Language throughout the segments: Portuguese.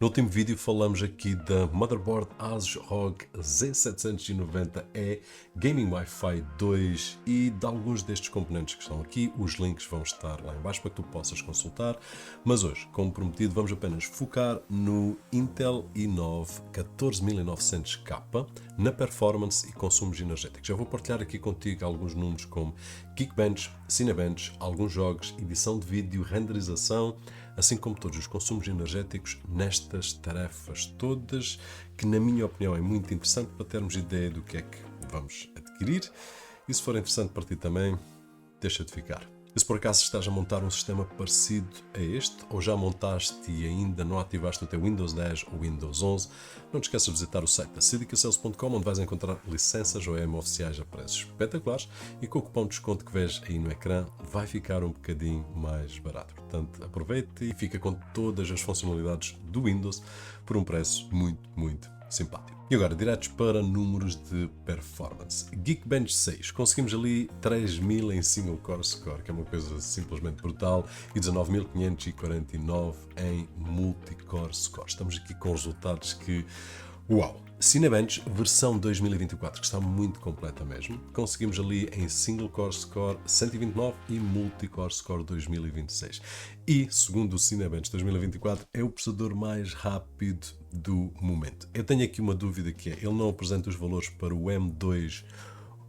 No último vídeo falamos aqui da motherboard Asus ROG Z790E Gaming Wi-Fi 2 e de alguns destes componentes que estão aqui. Os links vão estar lá em baixo para que tu possas consultar, mas hoje, como prometido, vamos apenas focar no Intel i9 14900K, na performance e consumos energéticos. Já vou partilhar aqui contigo alguns números como Geekbench, Cinebench, alguns jogos, edição de vídeo, renderização, assim como todos os consumos energéticos nestas tarefas todas, que na minha opinião é muito interessante para termos ideia do que é que vamos adquirir. E se for interessante para ti também, deixa de ficar. E se por acaso estás a montar um sistema parecido a este, ou já montaste e ainda não ativaste o teu Windows 10 ou Windows 11, não te esqueças de visitar o site da sidicasales.com, onde vais encontrar licenças OEM oficiais a preços espetaculares e com o cupom de desconto que vês aí no ecrã vai ficar um bocadinho mais barato. Portanto, aproveita e fica com todas as funcionalidades do Windows por um preço muito simpático. E agora, diretos para números de performance. Geekbench 6, conseguimos ali 3000 em single core score, que é uma coisa simplesmente brutal, e 19549 em multicore score. Estamos aqui com resultados que, uau! Cinebench versão 2024, que está muito completa mesmo. Conseguimos ali em single core score 129 e multicore score 2026. E, segundo o Cinebench 2024, é o processador mais rápido do momento. Eu tenho aqui uma dúvida que é, ele não apresenta os valores para o M2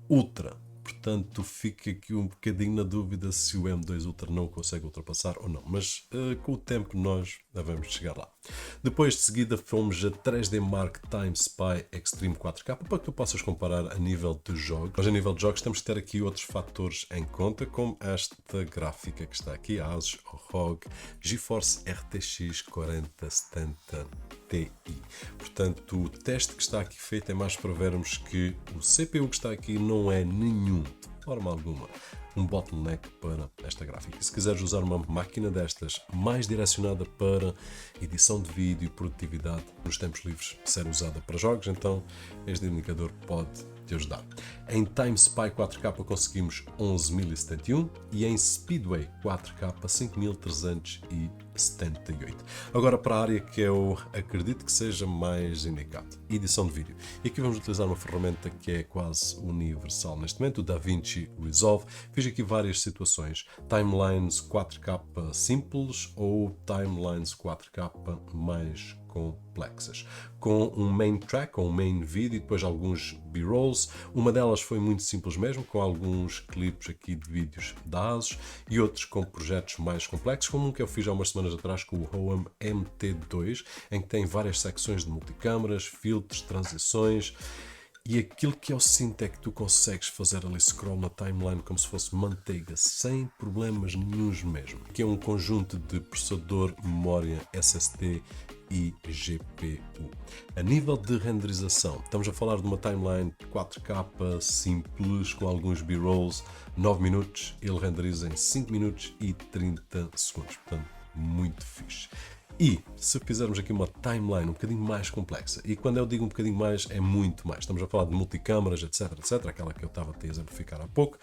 Ultra. Portanto, fica aqui um bocadinho na dúvida se o M2 Ultra não consegue ultrapassar ou não. Mas com o tempo nós vamos chegar lá. Depois de seguida fomos a 3D Mark Time Spy Extreme 4K para que tu possas comparar a nível de jogos. Mas a nível de jogos temos que ter aqui outros fatores em conta, como esta gráfica que está aqui, a Asus ROG GeForce RTX 4070 Ti. Portanto, o teste que está aqui feito é mais para vermos que o CPU que está aqui não é nenhum, de forma alguma, um bottleneck para esta gráfica. E se quiseres usar uma máquina destas mais direcionada para edição de vídeo e produtividade nos tempos livres, ser usada para jogos, então este indicador pode te ajudar. Em Time Spy 4K conseguimos 11.071 e em Speedway 4K 5.378. Agora para a área que eu acredito que seja mais indicado, edição de vídeo. E aqui vamos utilizar uma ferramenta que é quase universal neste momento, o DaVinci Resolve. Fiz aqui várias situações, timelines 4K simples ou timelines 4K mais complexas, com um main track ou um main vídeo e depois alguns B-rolls. Uma delas foi muito simples mesmo, com alguns clipes aqui de vídeos da Asus e outros com projetos mais complexos, como um que eu fiz há umas semanas atrás com o Roam MT2, em que tem várias secções de multicâmaras, filtros, transições. E aquilo que eu sinto é que tu consegues fazer ali scroll na timeline como se fosse manteiga, sem problemas nenhuns mesmo. Que é um conjunto de processador, memória, SSD e GPU. A nível de renderização, estamos a falar de uma timeline 4K simples, com alguns B-rolls, 9 minutos, ele renderiza em 5 minutos e 30 segundos, portanto, muito fixe. E se fizermos aqui uma timeline um bocadinho mais complexa, e quando eu digo um bocadinho mais, é muito mais, estamos a falar de multicâmaras, etc, aquela que eu estava a te exemplificar há pouco,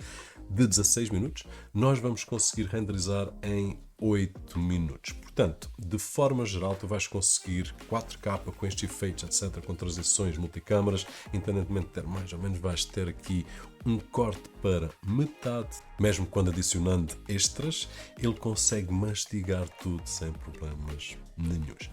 de 16 minutos, nós vamos conseguir renderizar em 8 minutos. Portanto, de forma geral, tu vais conseguir 4K com estes efeitos, etc, com transições, multicâmaras, independentemente de ter mais ou menos, vais ter aqui um corte para metade, mesmo quando adicionando extras, ele consegue mastigar tudo sem problemas nenhuns.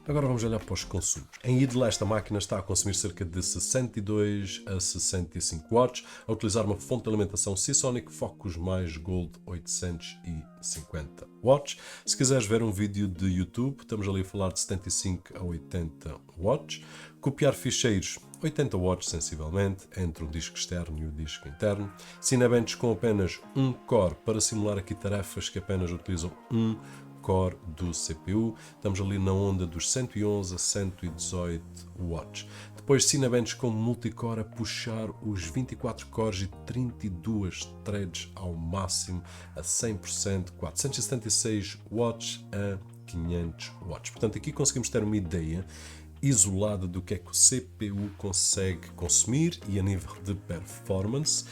Agora vamos olhar para os consumos. Em idle, esta máquina está a consumir cerca de 62 a 65 watts, a utilizar uma fonte de alimentação Seasonic Focus mais Gold 850 watts. Se quiseres ver um vídeo de YouTube, estamos ali a falar de 75 a 80 watts. Copiar ficheiros, 80 watts sensivelmente, entre o disco externo e o disco interno. Cinebench com apenas um core para simular aqui tarefas que apenas utilizam um core do CPU, estamos ali na onda dos 111 a 118 watts. Depois Cinebench com multicore a puxar os 24 cores e 32 threads ao máximo a 100%, 476 watts a 500 watts. Portanto, aqui conseguimos ter uma ideia isolada do que é que o CPU consegue consumir e a nível de performance,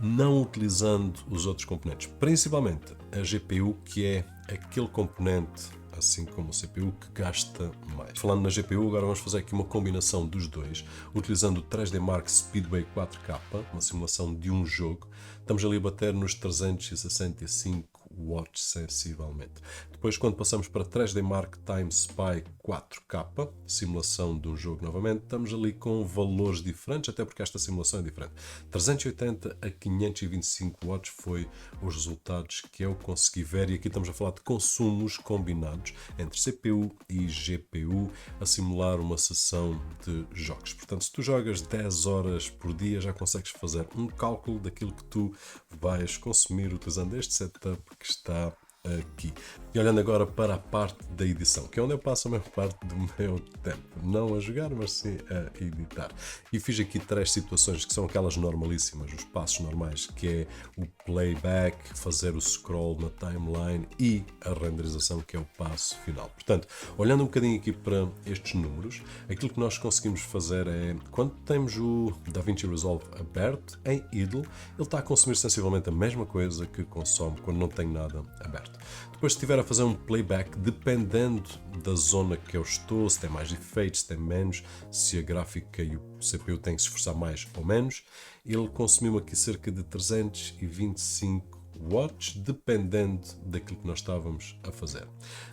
não utilizando os outros componentes, principalmente a GPU, que é aquele componente assim como o CPU, que gasta mais. Falando na GPU, agora vamos fazer aqui uma combinação dos dois, utilizando o 3D Mark Speedway 4K, uma simulação de um jogo. Estamos ali a bater nos 365 watts sensivelmente. Depois, quando passamos para 3D Mark Time Spy 4K, simulação de um jogo novamente, estamos ali com valores diferentes, até porque esta simulação é diferente. 380 a 525 watts foi os resultados que eu consegui ver, e aqui estamos a falar de consumos combinados entre CPU e GPU a simular uma sessão de jogos. Portanto, se tu jogas 10 horas por dia, já consegues fazer um cálculo daquilo que tu vais consumir utilizando este setup que está aqui. E olhando agora para a parte da edição, que é onde eu passo a maior parte do meu tempo, não a jogar, mas sim a editar. E fiz aqui 3 situações que são aquelas normalíssimas, os passos normais, que é o playback, fazer o scroll na timeline e a renderização, que é o passo final. Portanto, olhando um bocadinho aqui para estes números, aquilo que nós conseguimos fazer é, quando temos o DaVinci Resolve aberto, em idle, ele está a consumir sensivelmente a mesma coisa que consome quando não tem nada aberto. Depois, se estiver a fazer um playback, dependendo da zona que eu estou, se tem mais efeitos, se tem menos, se a gráfica e o CPU têm que se esforçar mais ou menos, ele consumiu aqui cerca de 325 watts, dependendo daquilo que nós estávamos a fazer.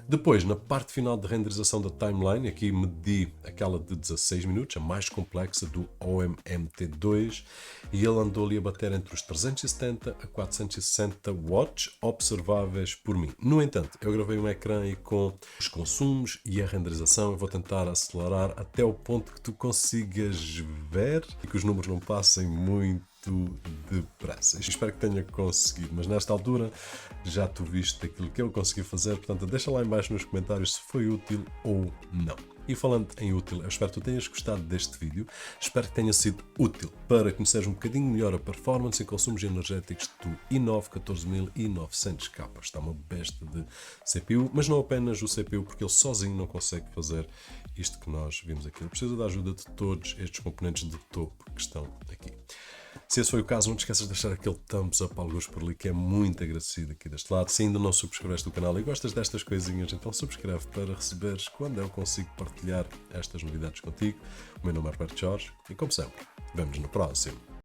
Depois, na parte final de renderização da timeline, aqui medi aquela de 16 minutos, a mais complexa do OMMT2, e ele andou ali a bater entre os 370 a 460 watts observáveis por mim. No entanto, eu gravei um ecrã aí com os consumos e a renderização. Eu vou tentar acelerar até o ponto que tu consigas ver e que os números não passem muito depressa. Espero que tenha conseguido, mas nesta altura já tu viste aquilo que eu consegui fazer, portanto deixa lá em baixo nos comentários se foi útil ou não. E falando em útil, eu espero que tu tenhas gostado deste vídeo, espero que tenha sido útil para conheceres um bocadinho melhor a performance e consumos energéticos do i9 14900K. Está uma besta de CPU, mas não apenas o CPU, porque ele sozinho não consegue fazer isto que nós vimos aqui. Ele precisa da ajuda de todos estes componentes de topo que estão aqui. Se esse foi o caso, não te esqueças de deixar aquele thumbs up, alguns por ali, que é muito agradecido aqui deste lado. Se ainda não subscreveste o canal e gostas destas coisinhas, então subscreve para receberes quando eu consigo partilhar estas novidades contigo. O meu nome é Roberto Jorge e, como sempre, vemo-nos no próximo.